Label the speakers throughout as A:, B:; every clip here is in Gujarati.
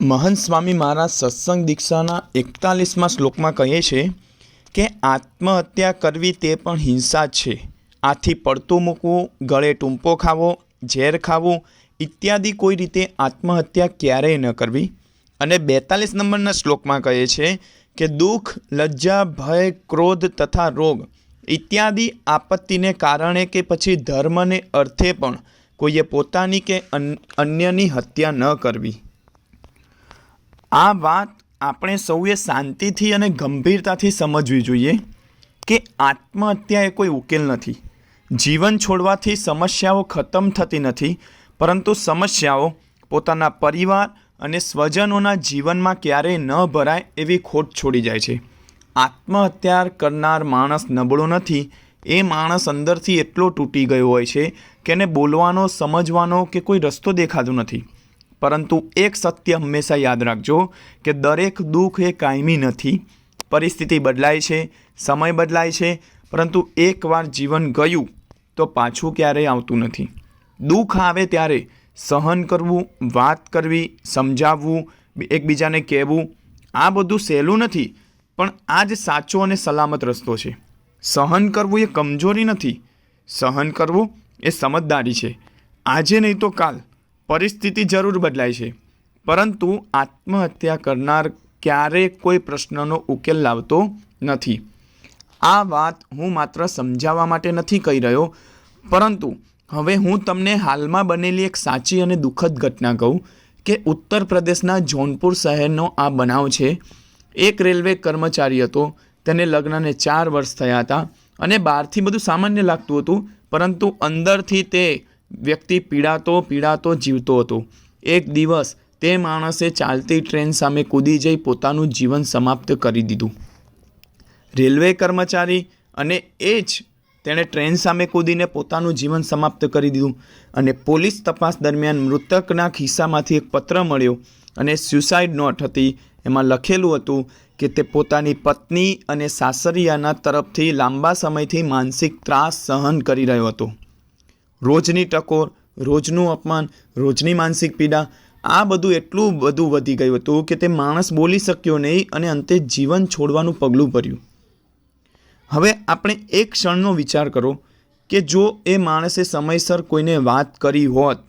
A: महंत स्वामी महाराज सत्संग दीक्षाना 41 श्लोकમાં કહે છે કે આત્મહત્યા કરવી તે પણ હિંસા છે। આથી પડતું મૂકવું, ગળે ટૂંપો ખાવો, ઝેર ખાવું ઇત્યાદિ કોઈ રીતે આત્મહત્યા ક્યારેય ન કરવી। અને 42 નંબરના શ્લોકમાં કહે છે કે દુઃખ, લજ્જા, ભય, ક્રોધ તથા રોગ ઇત્યાદિ આપત્તિને કારણે કે પછી ધર્મને અર્થે પણ કોઈએ પોતાની કે અન્યની હત્યા ન કરવી। આ વાત આપણે સૌએ શાંતિથી અને ગંભીરતાથી સમજવી જોઈએ કે આત્મહત્યા એ કોઈ ઉકેલ નથી। જીવન છોડવાથી સમસ્યાઓ ખતમ થતી નથી, પરંતુ સમસ્યાઓ પોતાના પરિવાર અને સ્વજનોના જીવનમાં ક્યારેય ન ભરાય એવી ખોટ છોડી જાય છે। આત્મહત્યા કરનાર માણસ નબળો નથી, એ માણસ અંદરથી એટલો તૂટી ગયો હોય છે કે એને બોલવાનો, સમજવાનો કે કોઈ રસ્તો દેખાતો નથી। પરંતુ એક સત્ય હંમેશા યાદ રાખજો કે દરેક દુઃખ એ કાયમી નથી। પરિસ્થિતિ બદલાય છે, સમય બદલાય છે, પરંતુ એકવાર જીવન ગયું તો પાછું ક્યારેય આવતું નથી। દુઃખ આવે ત્યારે સહન કરવું, વાત કરવી, સમજાવવું, એકબીજાને કહેવું, આ બધું સહેલું નથી, પણ આ જ સાચો અને સલામત રસ્તો છે। સહન કરવું એ કમજોરી નથી, સહન કરવું એ સમજદારી છે। આજે નહીં તો કાલ પરિસ્થિતિ જરૂર બદલાય છે, પરંતુ આત્મહત્યા કરનાર ક્યારેય કોઈ પ્રશ્નનો ઉકેલ લાવતો નથી। આ વાત હું માત્ર સમજાવવા માટે નથી કહી રહ્યો, પરંતુ હવે હું તમને હાલમાં બનેલી એક સાચી અને દુઃખદ ઘટના કહું કે ઉત્તર પ્રદેશના જૌનપુર શહેરનો આ બનાવ છે। એક રેલવે કર્મચારી હતો, તેને લગ્નને 4 વર્ષ થયા હતા અને બહારથી બધું સામાન્ય લાગતું હતું, પરંતુ અંદરથી તે વ્યક્તિ પીડાતો જીવતો હતો। એક દિવસ તે માણસે ચાલતી ટ્રેન સામે કૂદી જઈ પોતાનું જીવન સમાપ્ત કરી દીધું। રેલવે કર્મચારી અને એ જ તેણે ટ્રેન સામે કૂદીને પોતાનું જીવન સમાપ્ત કરી દીધું। અને પોલીસ તપાસ દરમિયાન મૃતકના ખિસ્સામાંથી એક પત્ર મળ્યો અને સ્યુસાઇડ નોટ હતી। એમાં લખેલું હતું કે તે પોતાની પત્ની અને સાસરિયાના તરફથી લાંબા સમયથી માનસિક ત્રાસ સહન કરી રહ્યો હતો। રોજની ટકોર, રોજનું અપમાન, રોજની માનસિક પીડા, આ બધું એટલું બધું વધી ગયું હતું કે તે માણસ બોલી શક્યો નહીં અને અંતે જીવન છોડવાનું પગલું ભર્યું। હવે આપણે એક ક્ષણનો વિચાર કરો કે જો એ માણસે સમયસર કોઈને વાત કરી હોત,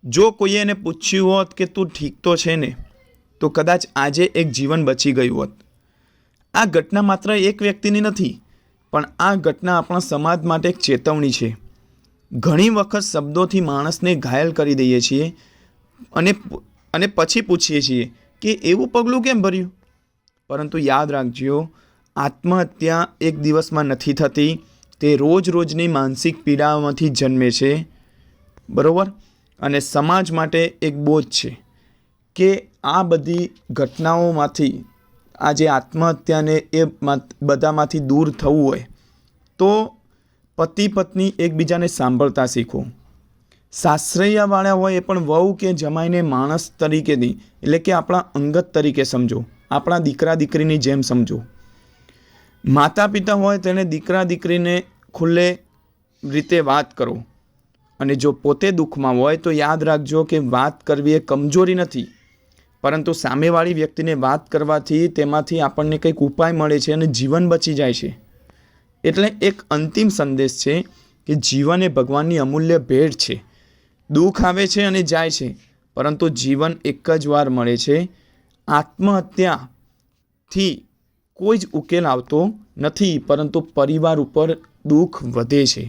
A: જો કોઈએ એને પૂછ્યું હોત કે તું ઠીક તો છે ને, તો કદાચ આજે એક જીવન બચી ગયું હોત। આ ઘટના માત્ર એક વ્યક્તિની નથી, પણ આ ઘટના આપણા સમાજ માટે એક ચેતવણી છે। ઘણી વખત શબ્દોથી માણસને ઘાયલ કરી દઈએ છીએ અને પછી પૂછીએ છીએ કે એવું પગલું કેમ ભર્યું। પરંતુ યાદ રાખજો, આત્મહત્યા એક દિવસમાં નથી થતી, તે રોજની માનસિક પીડાઓમાંથી જન્મે છે, બરાબર। અને સમાજ માટે એક બોજ છે કે આ બધી ઘટનાઓમાંથી આજે આત્મહત્યાને એ બધામાંથી દૂર થવું હોય તો પતિ પત્ની એકબીજાને સાંભળતા શીખો। સાસરિયાવાળા હોય એ પણ વહુ કે જમાઈને માણસ તરીકે નહીં, એટલે કે આપણા અંગત તરીકે સમજો, આપણા દીકરા દીકરીની જેમ સમજો। માતા પિતા હોય તેને દીકરા દીકરીને ખુલ્લે રીતે વાત કરો। અને જો પોતે દુઃખમાં હોય તો યાદ રાખજો કે વાત કરવી એ કમજોરી નથી, પરંતુ સામેવાળી વ્યક્તિને વાત કરવાથી તેમાંથી આપણને કંઈક ઉપાય મળે છે અને જીવન બચી જાય છે। એટલે એક અંતિમ સંદેશ છે કે જીવન એ ભગવાનની અમૂલ્ય ભેટ છે। દુઃખ આવે છે અને જાય છે, પરંતુ જીવન એક જ વાર મળે છે। આત્મહત્યાથી કોઈ જ ઉકેલ આવતો નથી, પરંતુ પરિવાર ઉપર દુઃખ વધે છે।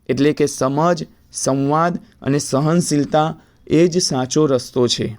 A: એટલે કે સમજ, સંવાદ અને સહનશીલતા એ જ સાચો રસ્તો છે।